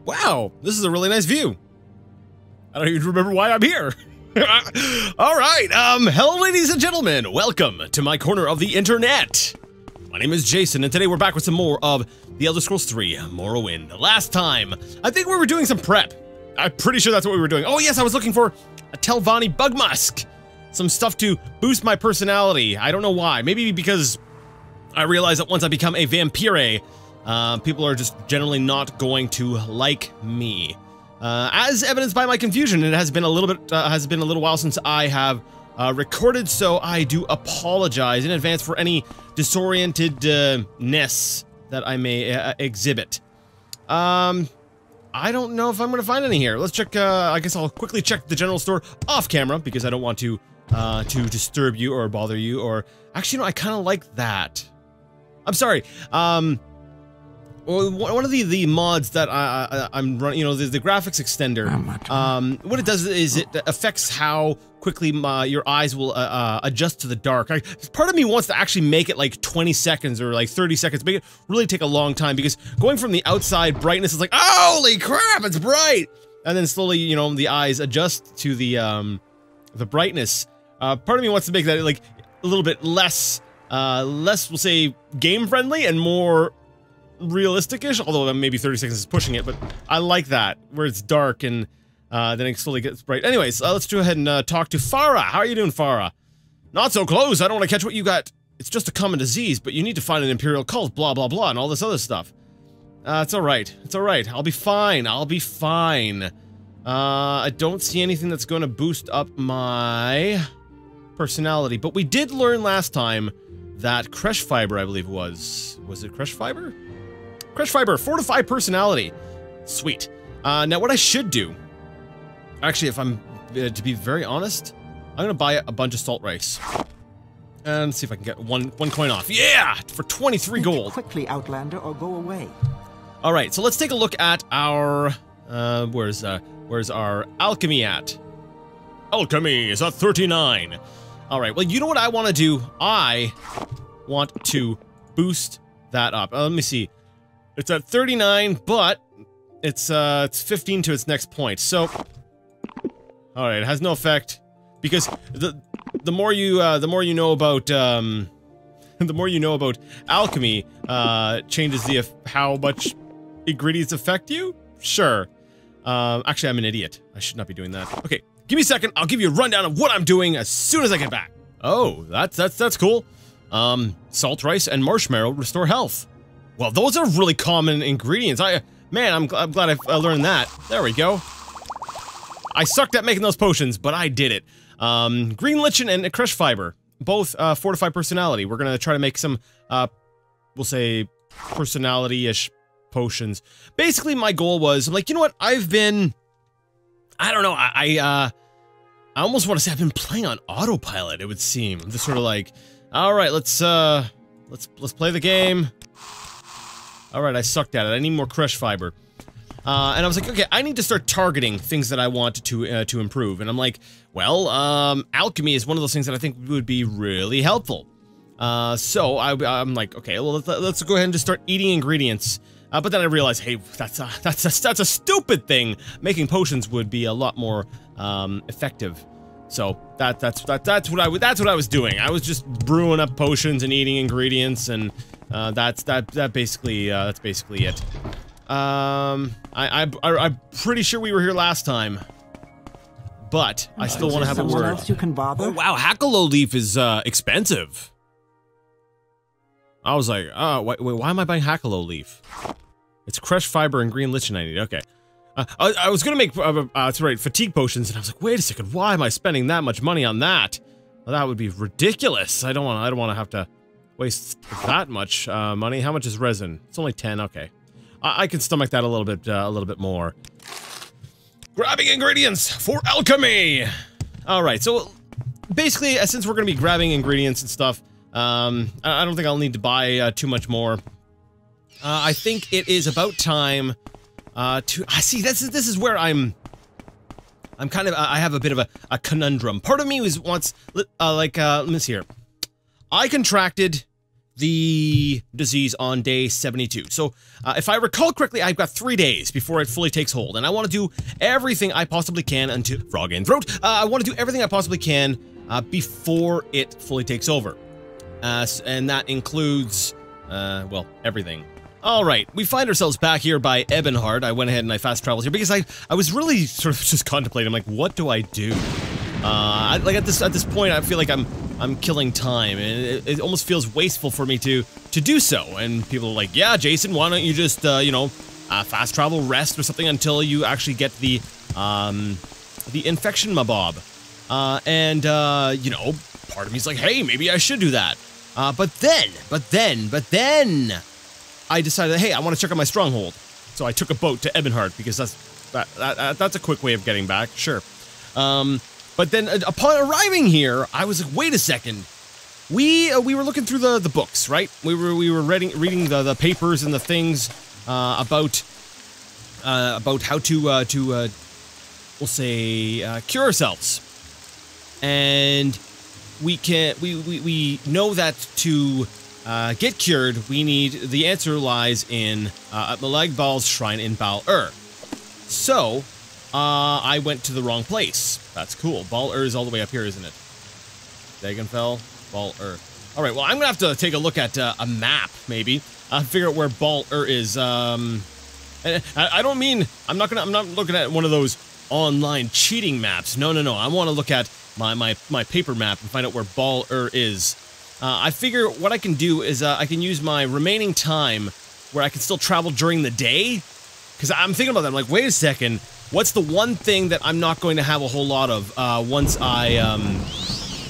Wow, this is a really nice view. I don't even remember why I'm here. All right, hello ladies and gentlemen. Welcome to my corner of the internet. My name is Jason, and today we're back with some more of The Elder Scrolls 3 Morrowind. Last time, I think we were doing some prep. I'm pretty sure that's what we were doing. Oh yes, I was looking for a Telvanni bug musk. Some stuff to boost my personality. I don't know why. Maybe because I realized that once I become a vampire, people are just generally not going to like me. As evidenced by my confusion, it has been a little while since I have recorded, so I do apologize in advance for any disorientedness that I may exhibit. I don't know if I'm going to find any here. Let's check. I guess I'll quickly check the general store off camera because I don't want to disturb you or bother you. Or actually, no, I kind of like that. I'm sorry. One of the mods that I'm running, you know, the graphics extender, what it does is it affects how quickly your eyes will adjust to the dark. Part of me wants to actually make it like 20 seconds or like 30 seconds, make it really take a long time, because going from the outside brightness is like, holy crap, it's bright! And then slowly, you know, the eyes adjust to the brightness. Part of me wants to make that like a little bit less, we'll say, game-friendly and more realistic-ish, although maybe 30 seconds is pushing it, but I like that, where it's dark and then it slowly gets bright. Anyways, let's go ahead and talk to Farah. How are you doing, Farah? Not so close, I don't want to catch what you got. It's just a common disease, but you need to find an Imperial cult, blah blah blah, and all this other stuff. It's alright, I'll be fine, I don't see anything that's going to boost up my personality, but we did learn last time that Crush Fiber, I believe it was it Crush Fiber? Crush Fiber, fortify personality. Sweet. Now what I should do, actually, if I'm to be very honest, I'm gonna buy a bunch of salt rice and see if I can get one coin off. Yeah, for 23 gold. Quickly, Outlander, or go away. All right, so let's take a look at our where's our alchemy at? Alchemy is at 39. All right, well, you know what I want to do? I want to boost that up. Let me see. It's at 39, but it's 15 to its next point. So, all right, it has no effect because the more you know about the more you know about alchemy changes how much ingredients affect you. Sure. Actually, I'm an idiot. I should not be doing that. Okay, give me a second. I'll give you a rundown of what I'm doing as soon as I get back. Oh, that's cool. Salt rice and marshmallow restore health. Well, those are really common ingredients. Man, I'm glad I learned that. There we go. I sucked at making those potions, but I did it. Green lichen and Crush Fiber, both fortify personality. We're gonna try to make some, we'll say, personality-ish potions. Basically, my goal was, I'm like, you know what? I don't know. I almost want to say I've been playing on autopilot. It would seem. I'm just sort of like, all right, let's play the game. All right, I sucked at it. I need more Crush Fiber. And I was like, okay, I need to start targeting things that I want to improve. And I'm like, well, alchemy is one of those things that I think would be really helpful. So I'm like, okay, well, let's go ahead and just start eating ingredients. But then I realized, hey, that's a stupid thing. Making potions would be a lot more effective. So that's what I was doing. I was just brewing up potions and eating ingredients, and that's basically it. I'm pretty sure we were here last time, but I still want to have a word. Else you can bother? Oh wow, Hackalow leaf is expensive. I was like, oh, wait, why am I buying Hackalow leaf? It's Crush Fiber and Green Lichen I need. Okay. I was gonna make, that's right, fatigue potions, and I was like, wait a second, why am I spending that much money on that? Well, that would be ridiculous. I don't want to have to waste that much money. How much is resin? It's only 10. Okay, I can stomach that a little bit more. Grabbing ingredients for alchemy. All right, so basically, since we're gonna be grabbing ingredients and stuff, I don't think I'll need to buy too much more. I think it is about time. I see. This is where I'm kind of. I have a bit of a conundrum. Part of me wants, let me see here. I contracted the disease on day 72. So, if I recall correctly, I've got 3 days before it fully takes hold, and I want to do everything I possibly can until frog in throat. I want to do everything I possibly can before it fully takes over, and that includes, well, everything. All right, we find ourselves back here by Ebonheart. I went ahead and I fast traveled here because I was really sort of just contemplating, like, what do I do? Like at this point, I feel like I'm killing time, and it almost feels wasteful for me to do so. And people are like, yeah, Jason, why don't you just you know, fast travel, rest or something until you actually get the infection mabob. And you know, part of me's like, hey, maybe I should do that. But then I decided, hey, I want to check out my stronghold. So I took a boat to Ebonheart because that's a quick way of getting back. Sure. But then upon arriving here, I was like, wait a second. We were looking through the books, right? We were reading the papers and the things about how to we'll say cure ourselves. And we know that to get cured, we need, the answer lies in at Malagbal's shrine in Bal-Ur. So I went to the wrong place. That's cool. Bal-Ur is all the way up here, isn't it? Daggerfall, Bal-Ur. All right. Well, I'm gonna have to take a look at a map, maybe. Figure out where Bal-Ur is. And I don't mean I'm not looking at one of those online cheating maps. No. I want to look at my paper map and find out where Bal-Ur is. I figure what I can do is I can use my remaining time where I can still travel during the day. Because I'm thinking about that. I'm like, wait a second. What's the one thing that I'm not going to have a whole lot of once I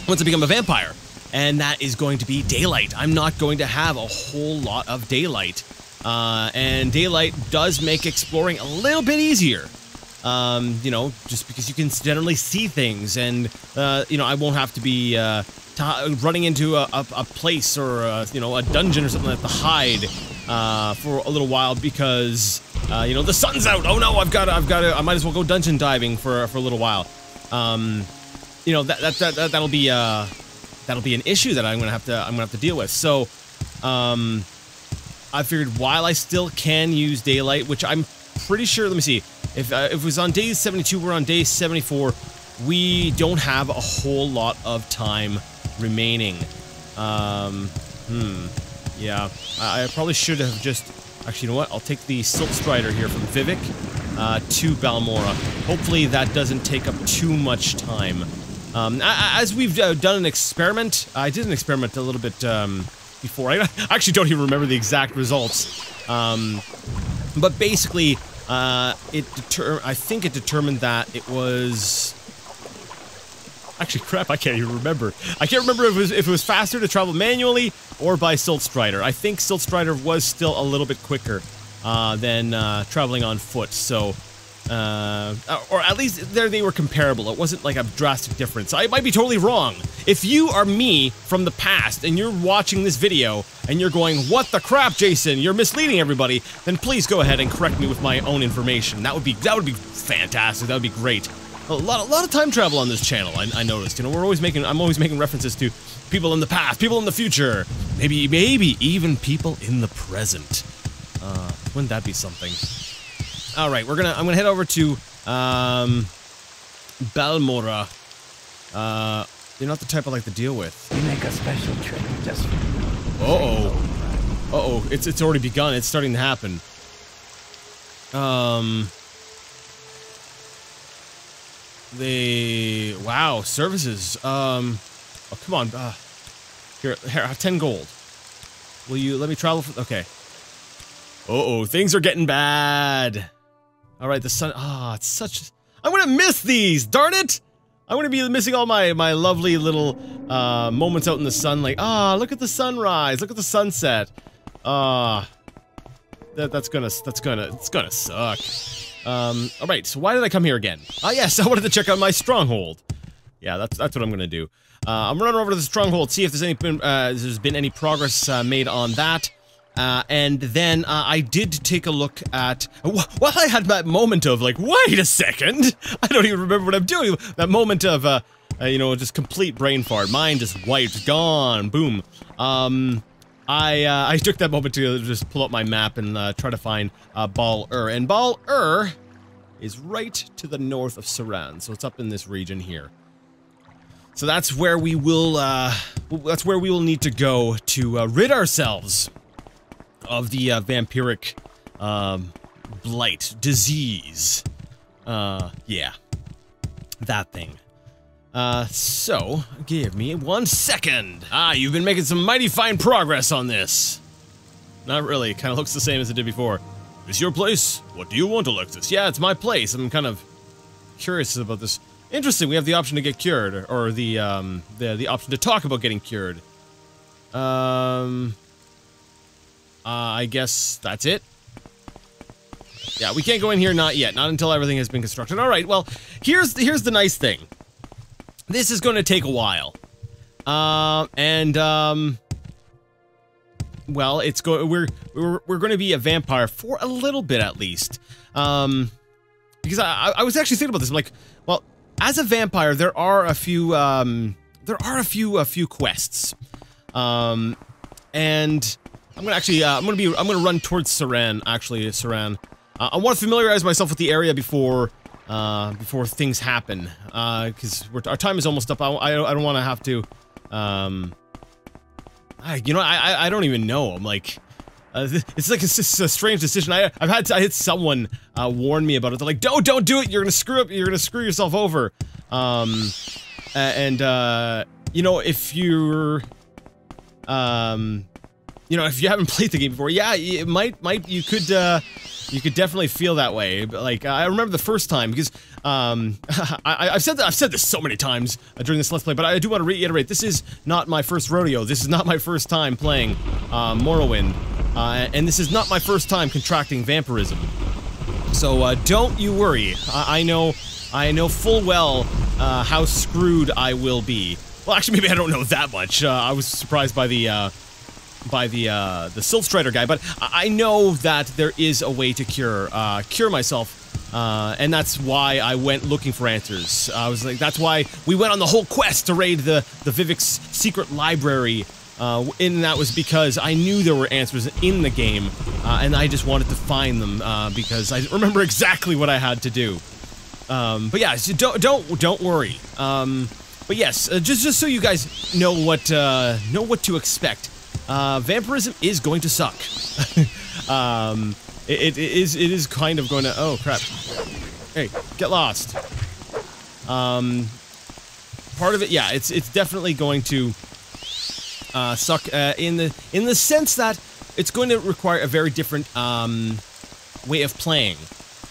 become a vampire? And that is going to be daylight. I'm not going to have a whole lot of daylight. And daylight does make exploring a little bit easier. You know, just because you can generally see things, and you know, I won't have to be running into a place or you know, a dungeon or something like that to hide for a little while because you know, the sun's out. Oh no, I've got to. I might as well go dungeon diving for a little while. You know, that'll be an issue that I'm gonna have to deal with. So, I figured while I still can use daylight, which I'm pretty sure. Let me see. If it was on day 72, we're on day 74. We don't have a whole lot of time remaining. Yeah, I probably should have just. Actually, you know what? I'll take the Silk Strider here from Vivek to Balmora. Hopefully that doesn't take up too much time. As we've done an experiment, I did an experiment a little bit before. I actually don't even remember the exact results. But basically, I think it determined that it was. Actually, crap, I can't even remember. I can't remember if it was faster to travel manually or by Silt Strider. I think Silt Strider was still a little bit quicker than traveling on foot, so... or at least there they were comparable. It wasn't like a drastic difference. I might be totally wrong. If you are me from the past and you're watching this video and you're going, what the crap, Jason, you're misleading everybody, then please go ahead and correct me with my own information. That would be fantastic. That would be great. A lot of time travel on this channel. I noticed. You know, I'm always making references to people in the past, people in the future, maybe even people in the present. Wouldn't that be something? All right, I'm gonna head over to Balmora. You're not the type I like to deal with. We make a special trip just for you. Uh-oh, it's already begun. It's starting to happen. Wow, services. Oh, come on. Here, have 10 gold. Will you let me travel for, okay. Uh-oh, things are getting bad. All right, the sun, it's such, I'm gonna miss these, darn it! I'm gonna be missing all my lovely little, moments out in the sun, like, look at the sunrise, look at the sunset. It's gonna suck. Alright, so why did I come here again? Yes, I wanted to check out my stronghold. Yeah, that's what I'm gonna do. I'm running over to the stronghold, see if there's been any progress made on that. And then I did take a look at. Well, I had that moment of like, wait a second, I don't even remember what I'm doing. That moment of you know, just complete brain fart. Mine just wiped, gone, boom. I took that moment to just pull up my map and try to find Bal-Ur. And Bal-Ur is right to the north of Saran, so it's up in this region here. So that's where we will need to go to rid ourselves of the vampiric blight disease. Yeah, that thing. So give me 1 second. You've been making some mighty fine progress on this. Not really. Kind of looks the same as it did before. Is your place? What do you want, Alexis? Yeah, it's my place. I'm kind of curious about this. Interesting. We have the option to get cured, or the option to talk about getting cured. I guess that's it. Yeah, we can't go in here, not yet. Not until everything has been constructed. All right. Well, here's the nice thing. This is going to take a while. Well, we're going to be a vampire for a little bit at least. Because I was actually thinking about this. I'm like, well, as a vampire, there are a few quests. And I'm gonna run towards Saran, actually, Saran. I want to familiarize myself with the area before things happen, because our time is almost up. I don't want to have to, you know, I don't even know. I'm like, it's like it's a strange decision. I had someone warn me about it. They're like, don't do it. You're gonna screw up. You're gonna screw yourself over. You know, if you're, you know, if you haven't played the game before, yeah, it you could definitely feel that way. But like, I remember the first time, because I've said this so many times during this Let's Play, but I do want to reiterate, this is not my first rodeo. This is not my first time playing Morrowind, and this is not my first time contracting vampirism. So don't you worry. I know full well how screwed I will be. Well, actually, maybe I don't know that much. I was surprised by the Siltstrider guy, but I know that there is a way to cure myself, and that's why I went looking for answers. I was like, that's why we went on the whole quest to raid the Vivek's secret library, and that was because I knew there were answers in the game, and I just wanted to find them, because I remember exactly what I had to do. But yeah, so don't worry. But yes, just so you guys know what to expect. Vampirism is going to suck. It is kind of going to. Oh crap! Hey, get lost. Part of it, yeah, it's definitely going to suck in the sense that it's going to require a very different way of playing.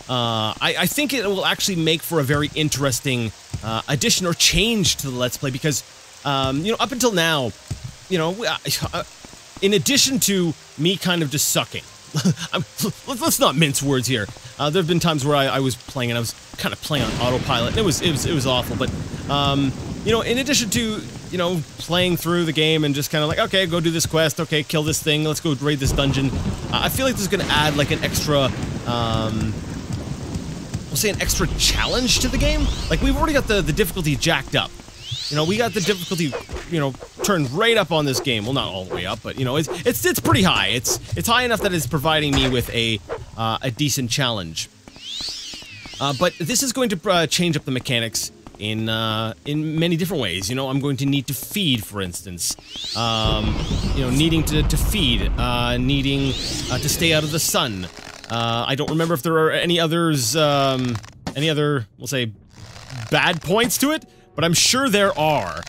I think it will actually make for a very interesting addition or change to the Let's Play, because you know, up until now, you know, in addition to me kind of just sucking, let's not mince words here. There have been times where I was playing and I was kind of playing on autopilot, and it was awful. But you know, in addition to, you know, playing through the game and just kind of like, okay, go do this quest, okay, kill this thing, let's go raid this dungeon. I feel like this is going to add like an extra, we'll say an extra challenge to the game. Like, we've already got the difficulty jacked up. You know, we got the difficulty, you know, turned right up on this game. Well, not all the way up, but you know, it's pretty high. It's high enough that it's providing me with a decent challenge. But this is going to change up the mechanics in many different ways. You know, I'm going to need to feed, for instance. You know, needing to feed, needing to stay out of the sun. I don't remember if there are any others, any other, we'll say, bad points to it, but I'm sure there are.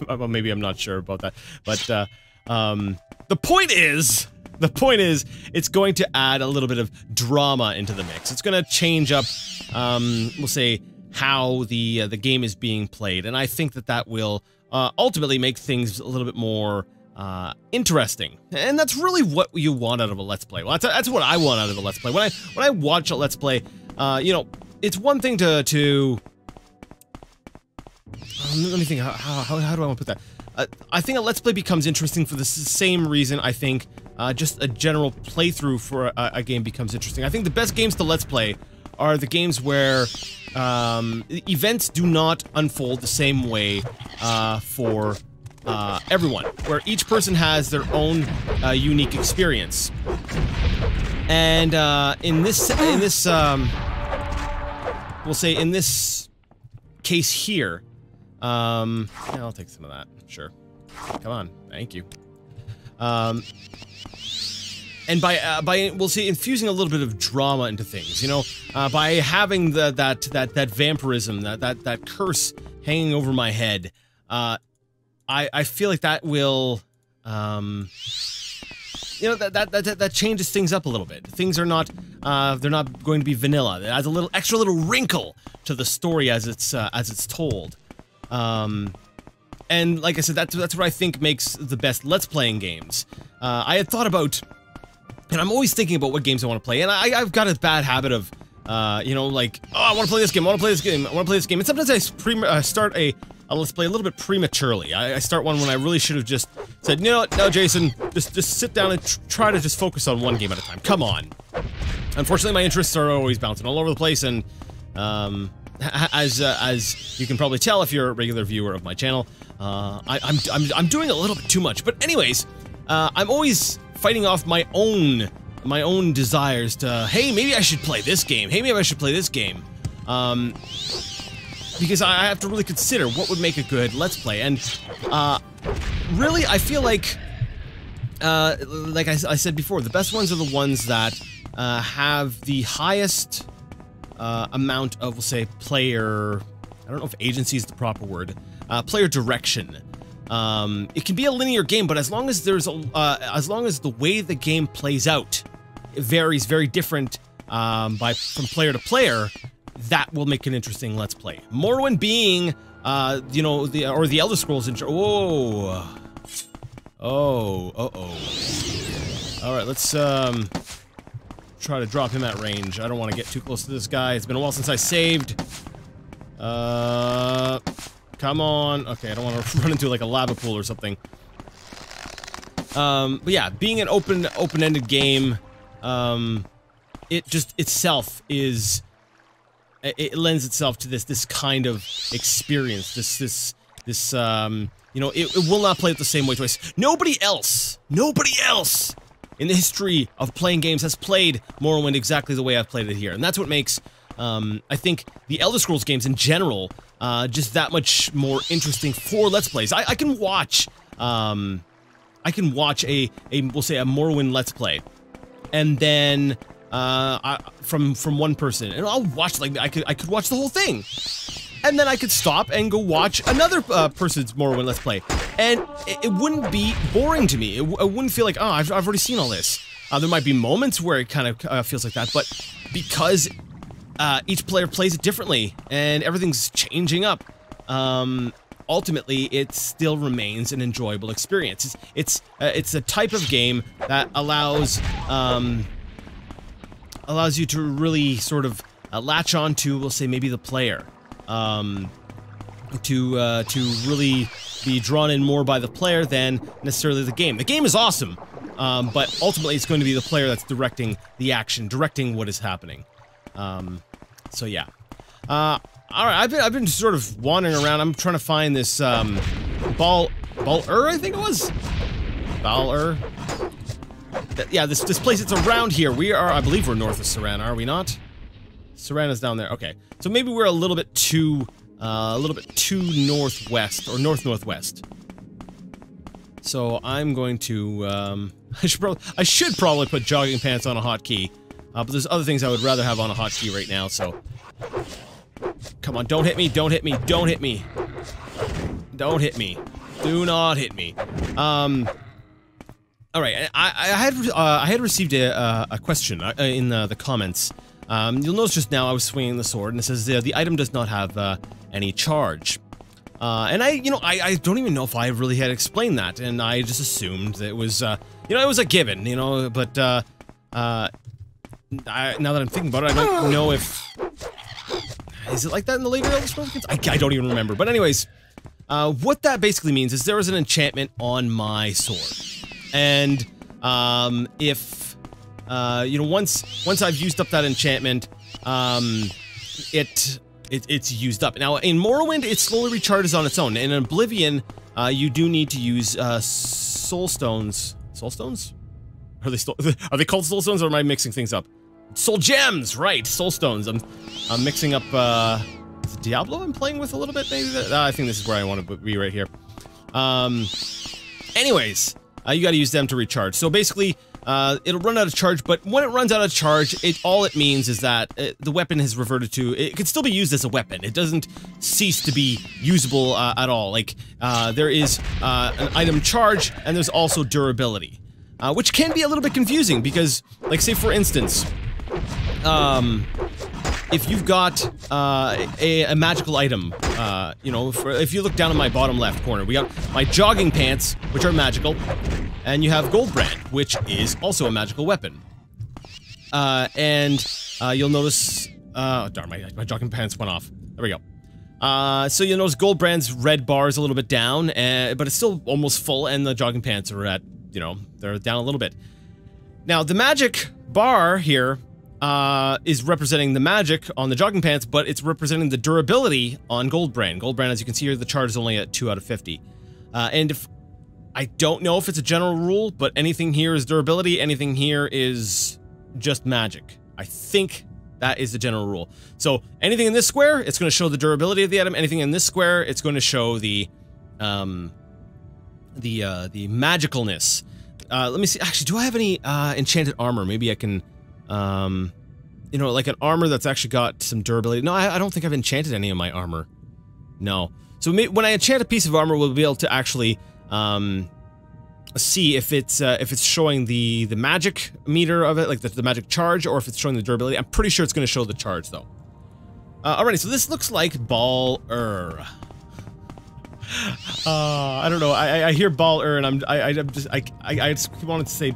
Well, maybe I'm not sure about that, but the point is, it's going to add a little bit of drama into the mix. It's going to change up, we'll say, how the game is being played, and I think that will ultimately make things a little bit more interesting. And that's really what you want out of a Let's Play. Well, that's what I want out of a Let's Play. When I watch a Let's Play, you know, it's one thing to let me think, how do I want to put that? I think a Let's Play becomes interesting for the same reason I think just a general playthrough for a game becomes interesting. I think the best games to Let's Play are the games where events do not unfold the same way for everyone, where each person has their own unique experience. And in this we'll say in this case here, yeah, I'll take some of that. Sure, come on, thank you. And by we'll say infusing a little bit of drama into things, you know, by having that vampirism, that curse hanging over my head, I feel like that will, you know, that changes things up a little bit. Things are not, they're not going to be vanilla. It adds a little extra little wrinkle to the story as it's told. And like I said, that's what I think makes the best Let's Playing games. I had thought about, and I'm always thinking about what games I want to play, and I've got a bad habit of, you know, like, oh, I want to play this game, I want to play this game, I want to play this game, and sometimes I start a Let's Play a little bit prematurely. I start one when I really should have just said, you know what, no, Jason, just sit down and try to just focus on one game at a time. Come on. Unfortunately, my interests are always bouncing all over the place, and as you can probably tell if you're a regular viewer of my channel, I'm doing a little bit too much. But anyways, I'm always fighting off my own desires to, hey, maybe I should play this game. Hey, maybe I should play this game. Because I have to really consider what would make a good Let's Play, and really, I feel like I said before, the best ones are the ones that have the highest amount of, we'll say, player, I don't know if agency is the proper word, player direction. It can be a linear game, but as long as there's as long as the way the game plays out, it varies very different from player to player, that will make an interesting Let's Play. Morrowind being, you know, the Elder Scrolls intro. Whoa. Oh. All right, let's try to drop him at range. I don't want to get too close to this guy. It's been a while since I saved. Come on. Okay, I don't want to run into like a lava pool or something. But yeah, being an open-ended game, it just itself is. It lends itself to this kind of experience, this you know, it will not play it the same way twice. Nobody else in the history of playing games has played Morrowind exactly the way I've played it here, and that's what makes, I think, the Elder Scrolls games in general, just that much more interesting for Let's Plays. I can watch a we'll say a Morrowind Let's Play, and then from one person, and I'll watch, like, I could watch the whole thing, and then I could stop and go watch another person's Morrowind Let's Play, and it wouldn't be boring to me. It wouldn't feel like, oh, I've already seen all this. There might be moments where it kind of feels like that, but because each player plays it differently and everything's changing up, ultimately it still remains an enjoyable experience. It's a type of game that allows you to really sort of latch on to, we'll say, maybe the player, to really be drawn in more by the player than necessarily the game. The game is awesome, but ultimately it's going to be the player that's directing the action, directing what is happening. So yeah. All right, I've been sort of wandering around. I'm trying to find this Bal'ur, I think it was. Bal'ur. Yeah, this place, it's around here. We are, I believe we're north of Saran, are we not? Saran is down there. Okay, so maybe we're a little bit too northwest or northwest. So I'm going to I should probably put jogging pants on a hotkey, but there's other things I would rather have on a hotkey right now. So come on, don't hit me, don't hit me, don't hit me, don't hit me, do not hit me. All right, I had received a question in the comments. You'll notice just now I was swinging the sword, and it says the item does not have any charge. And I don't even know if I really had explained that, and I just assumed that it was, it was a given, but now that I'm thinking about it, I don't know if... Is it like that in the later Elder Scrolls games? I don't even remember. But anyways, what that basically means is there is an enchantment on my sword. And, if, once I've used up that enchantment, it's used up. Now, in Morrowind, it slowly recharges on its own. In Oblivion, you do need to use soul stones. Soul stones? Are they called soul stones, or am I mixing things up? Soul gems, right? Soul stones. I'm mixing up. Is it Diablo I'm playing with a little bit, maybe. I think this is where I want to be right here. Anyways, you got to use them to recharge. So basically, it'll run out of charge. But when it runs out of charge, all it means is that the weapon has reverted to. It can still be used as a weapon. It doesn't cease to be usable at all. Like there is an item charge, and there's also durability, which can be a little bit confusing because, like, say for instance. If you've got a magical item, you know, if you look down in my bottom left corner, we got my jogging pants, which are magical, and you have Goldbrand, which is also a magical weapon. You'll notice, darn, my jogging pants went off. There we go. So you'll notice Goldbrand's red bar is a little bit down, but it's still almost full, and the jogging pants are at, you know, they're down a little bit. Now, the magic bar here is representing the magic on the jogging pants, but it's representing the durability on Goldbrand. Goldbrand, as you can see here, the charge is only at 2 out of 50. And if I don't know if it's a general rule, but anything here is durability, anything here is just magic. I think that is the general rule. So anything in this square, it's going to show the durability of the item. Anything in this square, it's going to show the magicalness. Let me see. Actually, do I have any enchanted armor? Maybe I can. You know, like an armor that's actually got some durability. No, I don't think I've enchanted any of my armor. No. So when I enchant a piece of armor, we'll be able to actually see if it's showing the magic meter of it, like the magic charge, or if it's showing the durability. I'm pretty sure it's going to show the charge though. Alrighty, so this looks like Ball-er. I don't know. I hear Ball-er, and I just wanted to say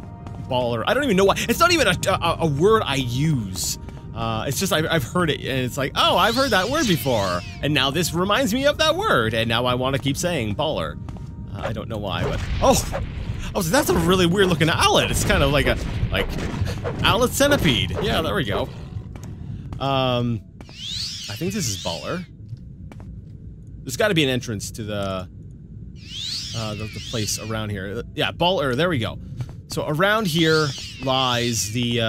Baller. I don't even know why. It's not even a word I use. It's just I've heard it, and it's like, oh, I've heard that word before, and now this reminds me of that word, and now I want to keep saying baller. I don't know why, but oh, so that's a really weird looking owlet. It's kind of like a owlet centipede. Yeah, there we go. I think this is baller. There's got to be an entrance to the place around here. Yeah, baller. There we go. So around here lies the,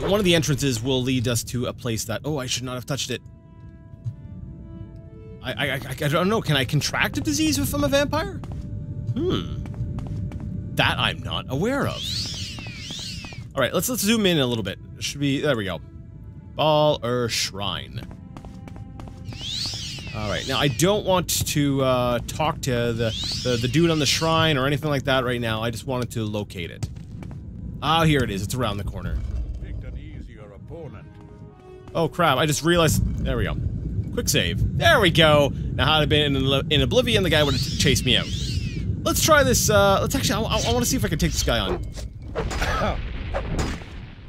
one of the entrances will lead us to a place that, oh, I should not have touched it. I don't know, can I contract a disease if I'm a vampire? That I'm not aware of. Alright, let's zoom in a little bit. Should be, there we go. Ball-er Shrine. Alright, now I don't want to talk to the dude on the shrine or anything like that right now. I just wanted to locate it. Ah, here it is. It's around the corner. Picked an easier opponent. Oh crap, I just realized. There we go. Quick save. There we go. Now, had I been in Oblivion, the guy would have chased me out. Let's try this. Let's actually, I want to see if I can take this guy on.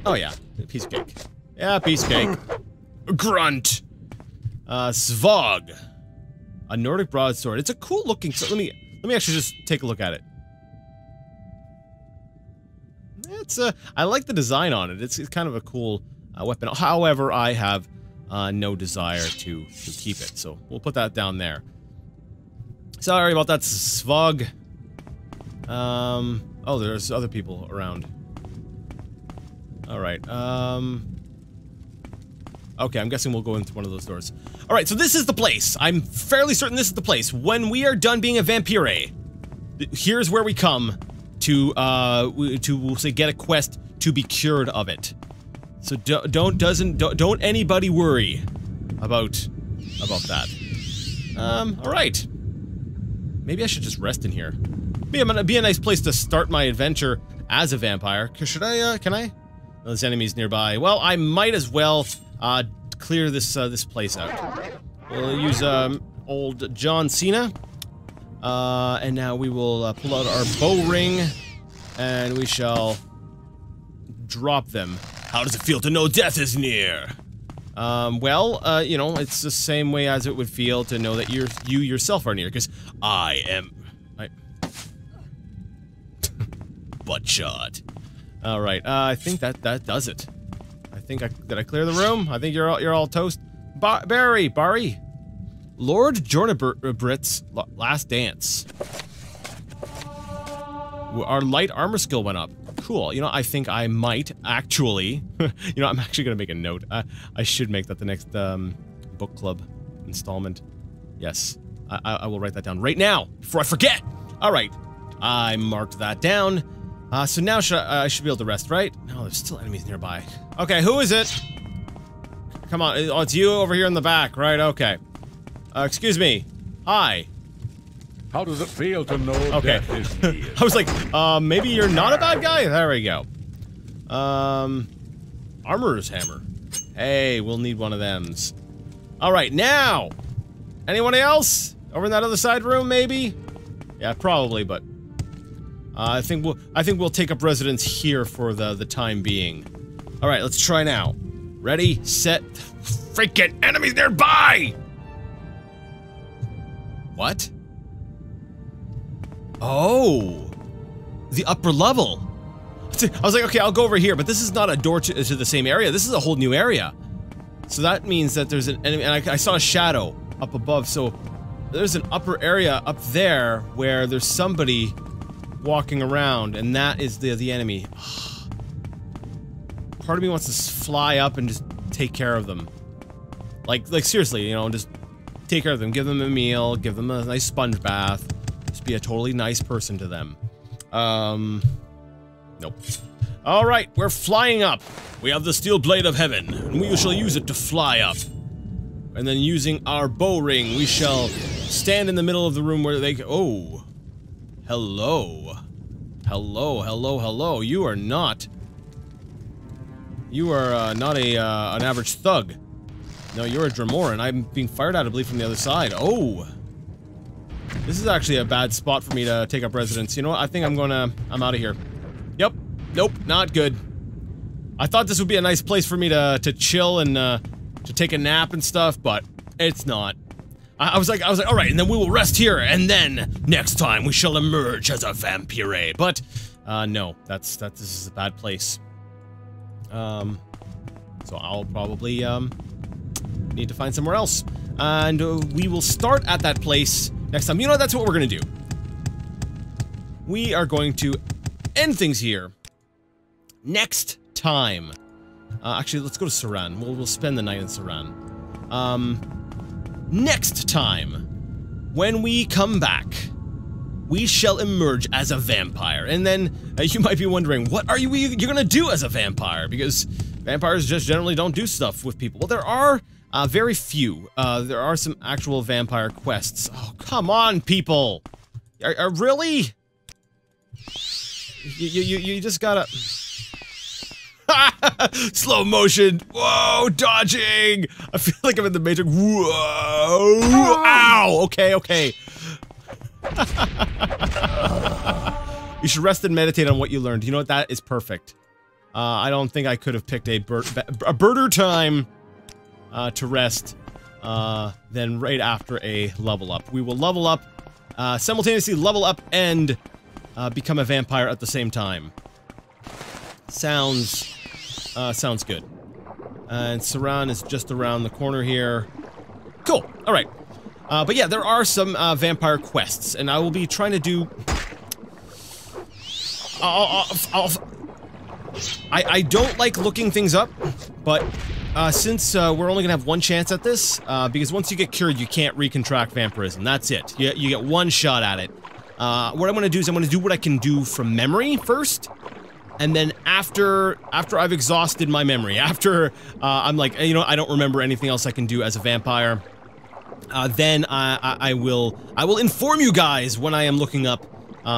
Oh yeah, piece of cake. Yeah, piece of cake. Grunt. Svog. A Nordic broadsword. It's a cool looking. So let me actually just take a look at it. It's I like the design on it. It's kind of a cool weapon. However, I have no desire to keep it, so we'll put that down there. Sorry about that, Svog. Oh, there's other people around. All right. Okay, I'm guessing we'll go into one of those doors. All right, so this is the place. I'm fairly certain this is the place. When we are done being a vampire, here's where we come to we'll say get a quest to be cured of it. So don't anybody worry about that. All right. Maybe I should just rest in here. Be a nice place to start my adventure as a vampire. Should I? Can I? No, there's enemies nearby. Well, I might as well clear this place out. We'll use old John Cena, and now we will pull out our bow ring, and we shall drop them. How does it feel to know death is near? Well, you know, it's the same way as it would feel to know that you yourself are near, because I am... butt shot. Alright, I think that does it. I think did I clear the room? I think you're all toast. Barry! Lord Jornabrit's last dance. Our light armor skill went up. Cool. You know, I think I might actually... you know, I'm actually going to make a note. I should make that the next book club installment. Yes. I will write that down right now before I forget. All right. I marked that down. So now I should be able to rest, right? No, there's still enemies nearby. Okay, who is it? Come on. Oh, it's you over here in the back, right? Okay. Excuse me. Hi. How does it feel to know Okay. death is near? I was like, maybe you're not a bad guy? There we go. Armorer's hammer. Hey, we'll need one of thems. Alright, now! Anyone else? Over in that other side room, maybe? Yeah, probably, but... I think we'll take up residence here for the time being. Alright, let's try now. Ready, set... Freaking enemies nearby! What? Oh, the upper level. I was like, okay, I'll go over here, but this is not a door to the same area. This is a whole new area. So that means that there's an enemy, and I saw a shadow up above, so there's an upper area up there where there's somebody walking around, and that is the enemy. Part of me wants to fly up and just take care of them. Like seriously, you know, just take care of them, give them a meal, give them a nice sponge bath. Just be a totally nice person to them. Nope. Alright, we're flying up. We have the steel blade of heaven, and we shall use it to fly up. And then using our bow ring, we shall stand in the middle of the room where they go. Oh. Hello. Hello, hello, hello. You are not... You are, not an average thug. No, you're a Dramoran. I'm being fired at, I believe, from the other side. Oh. This is actually a bad spot for me to take up residence. You know what? I think I'm out of here. Yep. Nope. Not good. I thought this would be a nice place for me to chill and, to take a nap and stuff, but it's not. I was like, all right, and then we will rest here, and then next time we shall emerge as a vampire. But, no. This is a bad place. So I'll probably, need to find somewhere else. And we will start at that place next time. You know, that's what we're gonna do. We are going to end things here. Next time. Actually, let's go to Saran. We'll spend the night in Saran. Next time, when we come back, we shall emerge as a vampire. And then, you might be wondering, what are you're gonna do as a vampire? Because vampires just generally don't do stuff with people. Well, there are very few. There are some actual vampire quests. Oh, come on, people! Really? You just gotta... Slow motion! Whoa, dodging! I feel like I'm in the Matrix. Whoa! Ow! Okay. You should rest and meditate on what you learned. You know what? That is perfect. I don't think I could have picked a birder time to rest then right after a level up. We will level up, simultaneously level up and become a vampire at the same time. Sounds good. And Saran is just around the corner here. Cool. All right. But yeah, there are some vampire quests, and I will be trying to do. I don't like looking things up, but since we're only gonna have one chance at this, because once you get cured, you can't recontract vampirism. That's it. You get one shot at it. What I'm gonna do is I'm gonna do what I can do from memory first, and then after I've exhausted my memory, after I'm like, you know, I don't remember anything else I can do as a vampire, then I will inform you guys when I am looking up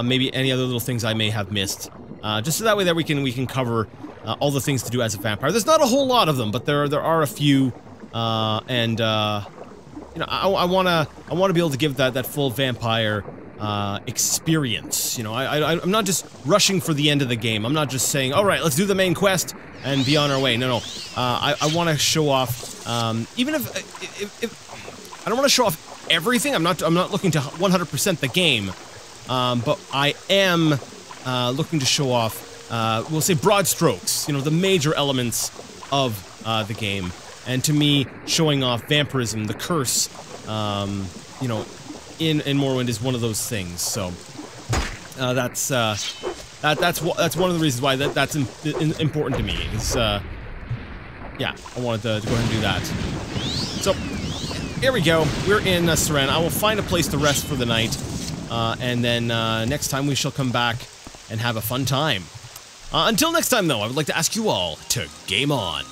maybe any other little things I may have missed. Just so that way that we can cover all the things to do as a vampire. There's not a whole lot of them, but there are a few, and you know, I wanna be able to give that full vampire experience. You know, I'm not just rushing for the end of the game. I'm not just saying, all right, let's do the main quest and be on our way. No. I want to show off, even if I don't want to show off everything. I'm not looking to 100% the game, but I am looking to show off, we'll say broad strokes, you know, the major elements of the game. And to me, showing off vampirism, the curse, you know, in Morrowind is one of those things. So that's one of the reasons why that's important to me. Is yeah, I wanted to go ahead and do that. So here we go. We're in Seren. I will find a place to rest for the night, and then next time we shall come back and have a fun time. Until next time, though, I would like to ask you all to game on.